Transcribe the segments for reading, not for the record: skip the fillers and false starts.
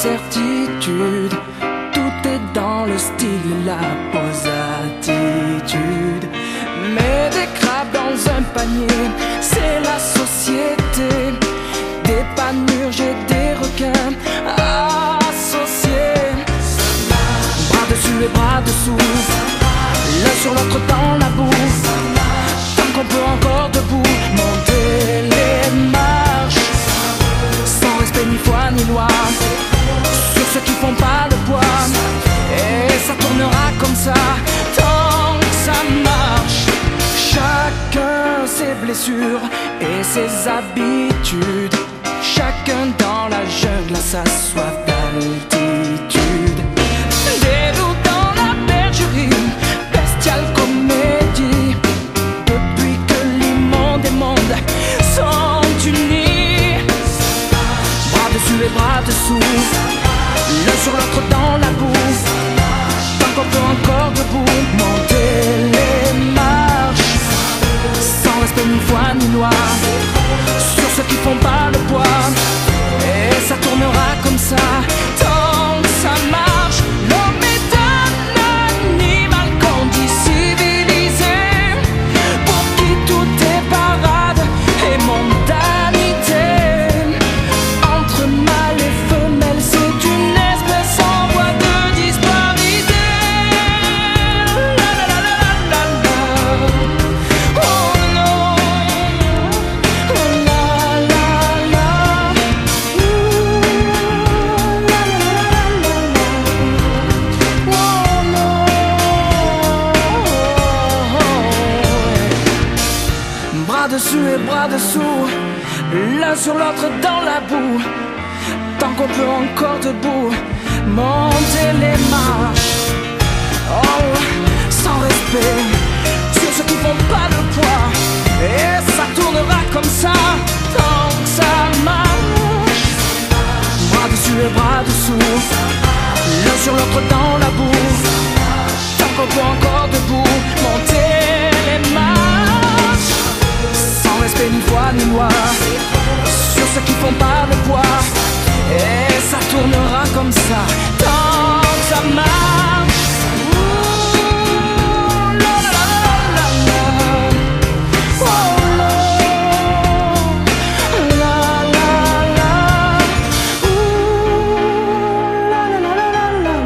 certitude. Tout est dans le style et la pose attitude. Mais des crabes dans un panier, c'est la société. Des panures, j'ai des requins associés. Bras dessus et bras dessous, l'un sur l'autre dans la boue. Tant qu'on peut encore debout, monter les marches, sans respect ni foi ni loi, sur ceux qui font pas le poids. Et ça tournera comme ça, tant que ça marche. Chacun ses blessures et ses habitudes, chacun dans la jungle a sa soif d'altitude. Des loups dans la bergerie, bestiale comédie. Depuis que l'immonde et monde sont unis, bras dessus et bras dessous, l'un sur l'autre dans la boue. Tant qu'on peut encore debout, monter les marches, sans respect ni foi ni loi, sur ceux qui font pas le poids. Et ça tournera comme ça, tant que ça marche. L'homme est un animal qu'on dit civilisé, pour qui tout est parade et mondanité. Entre mâle et femelle, c'est une espèce en voie de disparité. La la la la la la. Oh non. Oh la la la. Ouh. La la la la la. Oh non. Bras dessus et bras dessous, l'un sur l'autre dans la boue. Tant qu'on peut encore debout, monter les marches. Oh, sans respect, sur ceux qui font pas le poids. Et ça tournera comme ça, tant que ça marche. Bras dessus et bras dessous, l'un sur l'autre dans la boue. Tant qu'on peut encore debout, monter les marches. Sans respect ni foi ni loi, sur ceux qui font pas le poids. Et ça tournera comme ça, tant que ça marche. Ouh, la la la la la. Oh la la la. Ouh, la la la la la la.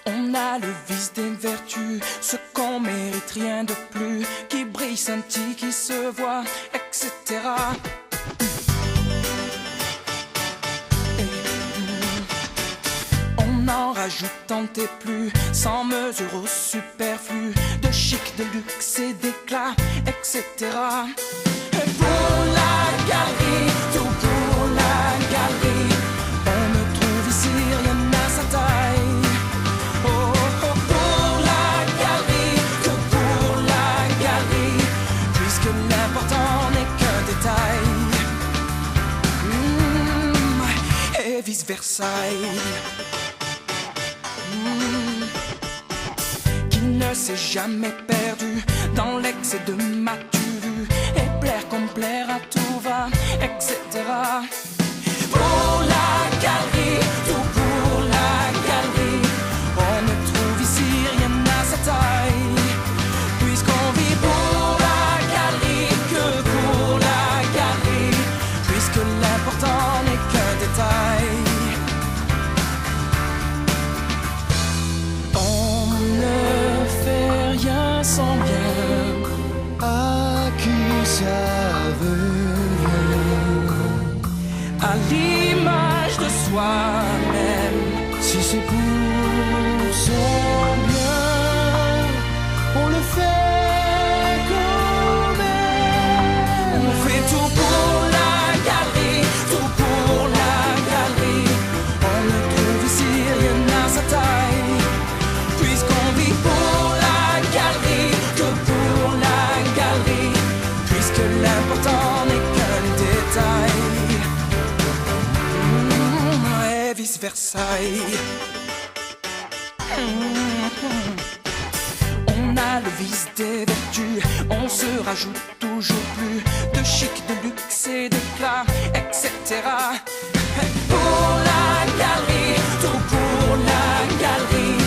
On a le vice des vertus, ce qu'on mérite, rien de plus, qui brille, scintille, qui se voit, etc. On en rajoute tant et plus, sans mesure au superflu, de chic, de luxe et d'éclat, etc. Et pour la galerie, tout pour la galerie, on ne trouve ici rien à sa taille. Et vice Versailles, qui ne s'est jamais perdu dans l'excès de matu vu, et plaire comme plaire à tout va, etc. Pour la galerie, tout pour la galerie, on ne trouve ici rien à sa taille, puisqu'on vit pour la galerie, que pour la galerie, puisque l'important n'est qu'un détail. On ne fait rien sans bien, à qui ça veut rien, à l'image de soi-même. Si c'est pour son bien, on le fait quand même. On fait tout pour la galerie, tout pour la galerie. On ne trouve ici rien à sa taille, puisqu'on vit pour la galerie, que pour la galerie, puisque l'important n'est qu'un détail. Versailles. On a le vice des vertus, on se rajoute toujours plus de chic, de luxe et d'éclat, etc. Pour la galerie, tout pour la galerie,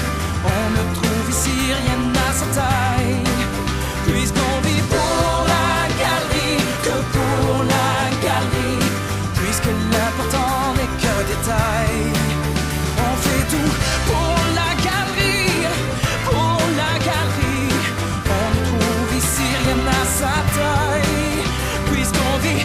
on ne trouve ici rien à sa taille, puisqu'on vit pour la galerie, que pour la galerie, puisque l'important n'est que détail. On fait tout pour la galerie, pour la galerie, on ne trouve ici rien à sa taille, puisqu'on vit